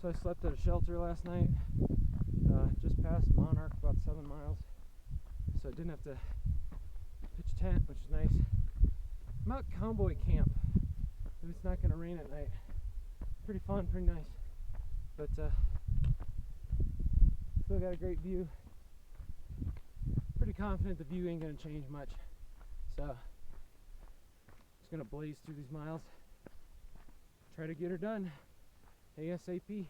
So I slept at a shelter last night, just past Monarch, about 7 miles. So I didn't have to pitch tent, which is nice. I'm out cowboy camp. If it's not going to rain at night. Pretty fun, pretty nice. But still got a great view. Pretty confident the view ain't going to change much. So just going to blaze through these miles. Try to get her done ASAP.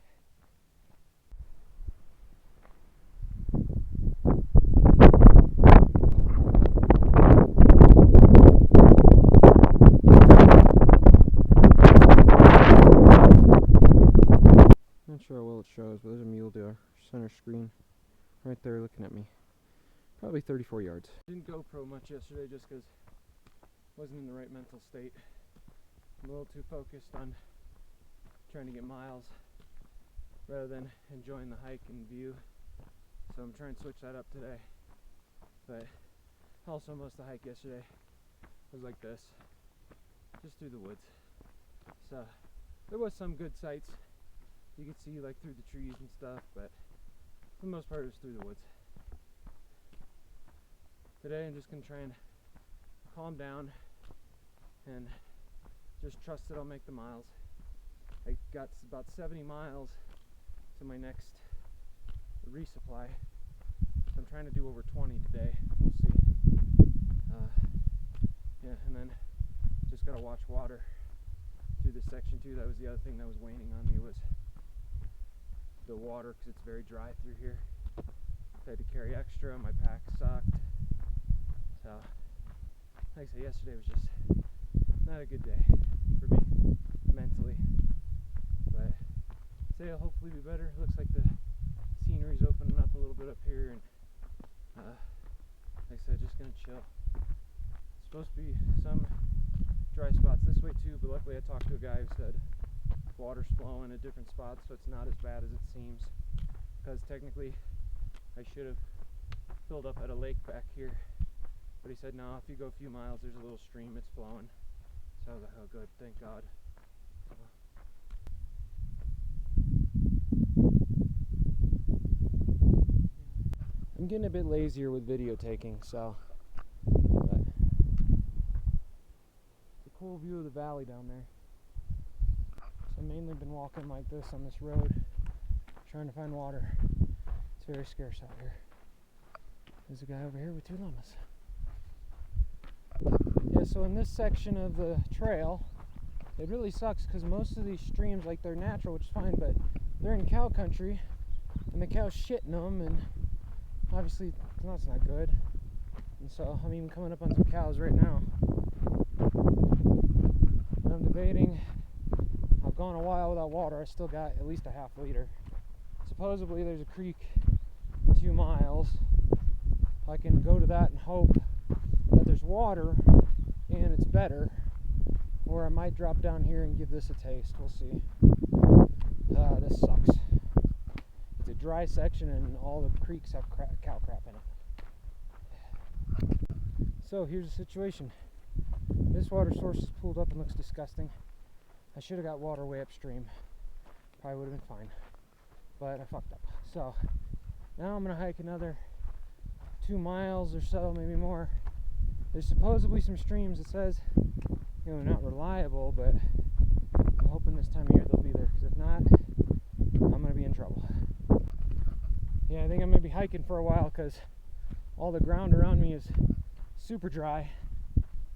Not sure how well it shows, but there's a mule deer center screen right there looking at me. Probably 34 yards. Didn't GoPro much yesterday just because I wasn't in the right mental state. I'm a little too focused on trying to get miles rather than enjoying the hike and view. So I'm trying to switch that up today. But also most of the hike yesterday was like this, just through the woods. So there was some good sights. You could see like through the trees and stuff, but for the most part it was through the woods. Today I'm just going to try and calm down and just trust that I'll make the miles. I got about 70 miles to my next resupply. So I'm trying to do over 20 today. We'll see. Yeah, and then just got to watch water through this section too. That was the other thing that was waning on me, was the water, because it's very dry through here. I had to carry extra. My pack sucked. So, like I said, yesterday was just not a good day for me mentally. But today will hopefully be better. It looks like the scenery's opening up a little bit up here, and like I said, just gonna chill. It's supposed to be some dry spots this way too, but luckily I talked to a guy who said water's flowing at different spots, so it's not as bad as it seems. Because technically I should have filled up at a lake back here, but he said no, if you go a few miles there's a little stream, it's flowing. So I was like, oh good, thank God. I'm getting a bit lazier with video taking, so but it's a cool view of the valley down there. So I've mainly been walking like this on this road, trying to find water. It's very scarce out here. There's a guy over here with 2 llamas. Yeah, so in this section of the trail, it really sucks because most of these streams, like, they're natural, which is fine, but they're in cow country and the cows shit in them, and obviously that's not good. And so I'm even coming up on some cows right now. And I'm debating, I've gone a while without water. I still got at least a half liter. Supposedly there's a creek 2 miles. I can go to that and hope that there's water and it's better, or I might drop down here and give this a taste. We'll see. This sucks. It's a dry section and all the creeks have cow crap in it. So here's the situation. This water source is pulled up and looks disgusting. I should have got water way upstream. Probably would have been fine. But I fucked up. So now I'm going to hike another 2 miles or so, maybe more. There's supposedly some streams. It says, you know, not reliable, but I'm hoping this time of year they'll be there, because if not, I'm going to be in trouble. Yeah, I think I'm going to be hiking for a while because all the ground around me is super dry.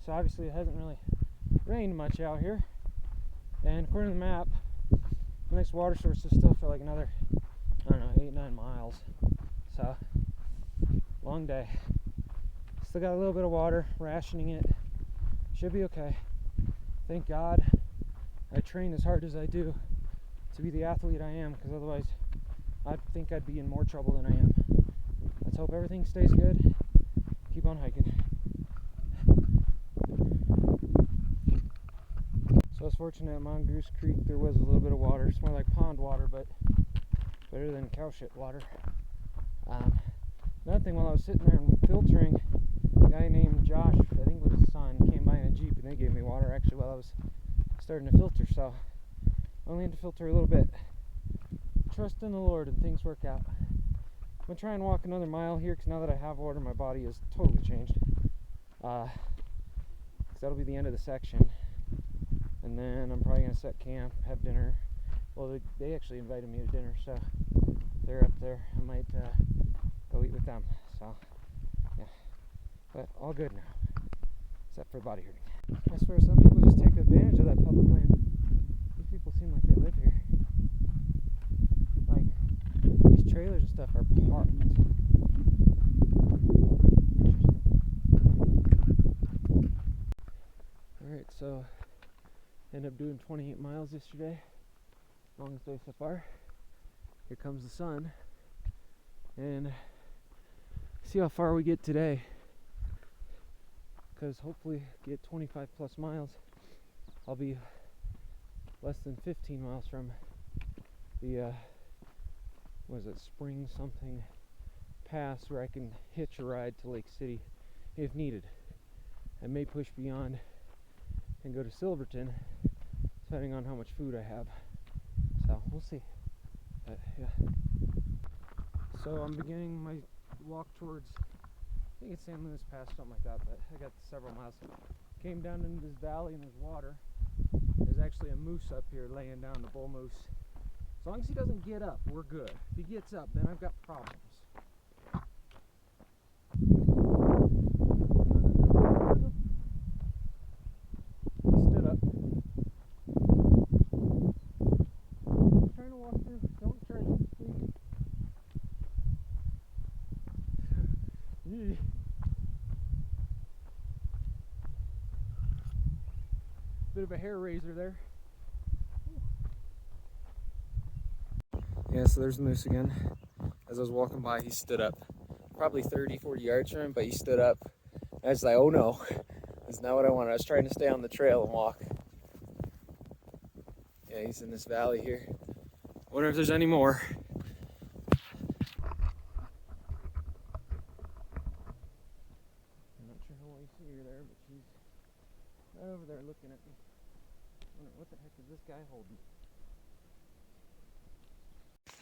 So obviously it hasn't really rained much out here. And according to the map, the next water source is still for like another, I don't know, 8-9 miles. So, long day. Still got a little bit of water, rationing it. Should be okay. Thank God I train as hard as I do to be the athlete I am, because otherwise I think I'd be in more trouble than I am. Let's hope everything stays good. Keep on hiking. So I was fortunate at Mongoose Creek there was a little bit of water. It's more like pond water, but better than cow shit water. Another thing, while I was sitting there and filtering, a guy named Josh, I think with his son, came by in a Jeep and they gave me water actually while I was starting to filter. So I only had to filter a little bit. trust in the Lord and things work out. I'm gonna try and walk another mile here because now that I have water, my body is totally changed. Because that'll be the end of the section, and then I'm probably gonna set camp, have dinner. Well, they actually invited me to dinner, so they're up there. I might go eat with them. So yeah, but all good now, except for body hurting. I swear some people just take advantage of that public land. These people seem like they live here. Like, these trailers and stuff are parked. Interesting. Alright, so ended up doing 28 miles yesterday. Longest day so far. Here comes the sun. And see how far we get today. Because hopefully get 25 plus miles. I'll be less than 15 miles from the what is it, Spring something pass, where I can hitch a ride to Lake City if needed. I may push beyond and go to Silverton, depending on how much food I have. So we'll see. But yeah. So I'm beginning my walk towards, I think it's San Luis Pass, something like that, but I got several miles. Came down into this valley and there's water. There's actually a moose up here laying down, the bull moose. As long as he doesn't get up, we're good. If he gets up, then I've got problems. He stood up. I'm trying to walk through. Don't try to sleep. Bit of a hair raiser there. Yeah, so there's the moose again. As I was walking by, he stood up. Probably 30, 40 yards from him, but he stood up. I was like, oh no, that's not what I wanted. I was trying to stay on the trail and walk. Yeah, he's in this valley here. Wonder if there's any more. I'm not sure how well you see her there, but she's right over there looking at me. Wonder what the heck is this guy holding?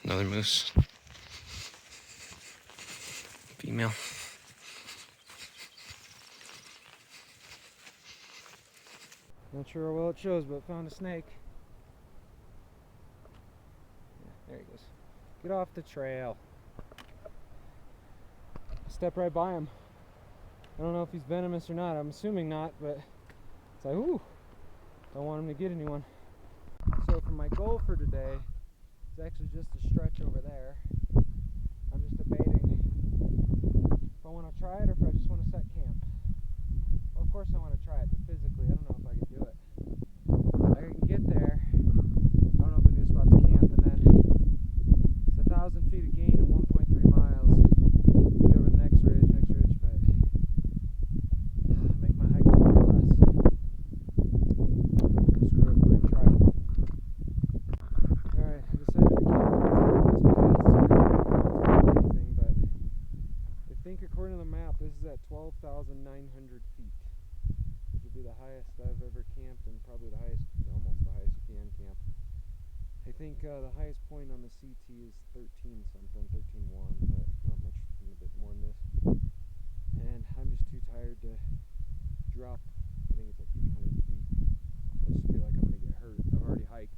Another moose. Female. Not sure how well it shows, but found a snake. Yeah, there he goes. Get off the trail. Step right by him. I don't know if he's venomous or not. I'm assuming not, but it's like, ooh, don't want him to get anyone. So for my goal for today, it's actually just a stretch over there. I'm just debating if I want to try it or if I just want to set camp. Well, of course I want to try it, but physically I don't know if I can do it. I can get there. I don't know if there'll be a spot to camp, and then it's 1,000 feet of gain in 1.3 miles. Get over the next ridge, but make my hike more or less. Screw it, we're gonna try it. Alright, I decided to camp on anything, but I think according to the map, this is at 12,900 feet, which would be the highest I've ever camped, and probably the highest, almost the highest you can camp. I think the highest point on the CT is 13 something, 13.1, but not much, a bit more than this. And I'm just too tired to drop. I think it's like 800 feet. I just feel like I'm going to get hurt. I've already hiked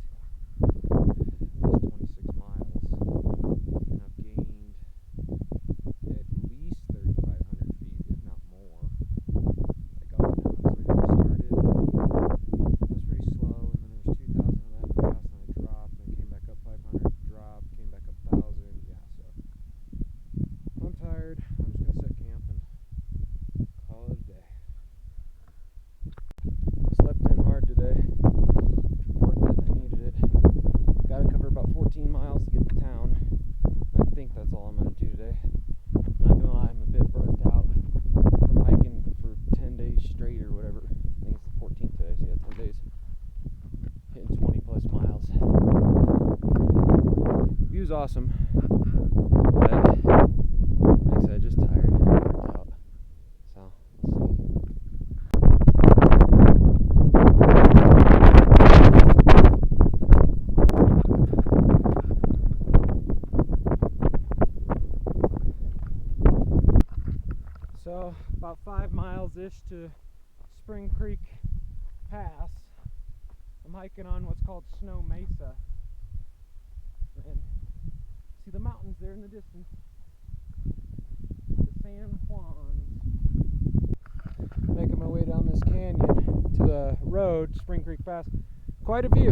at least 26 miles, and I've gained at least 3,500 feet, if not more. Like up and down. So we got started. It was pretty slow, and then there was 2,000 on that pass, and I dropped, and I came back up 500, dropped, came back up 1,000. Yeah, so I'm tired. I'm just gonna set camp and call it a day. I slept in hard today. Worth it. I needed it. Got to cover about 14 miles to get to town. I think that's all I'm gonna do today. Not gonna lie, I'm a bit burnt out from hiking for 10 days straight or whatever. I think it's the 14th today, so yeah, 10 days. Hitting 20 plus miles. View's awesome, but like I said, just tired, burnt out. So we'll see. about 5 miles-ish to Spring Creek Pass. I'm hiking on what's called Snow Mesa. And see the mountains there in the distance. The San Juans. Making my way down this canyon to the road, Spring Creek Pass. Quite a view.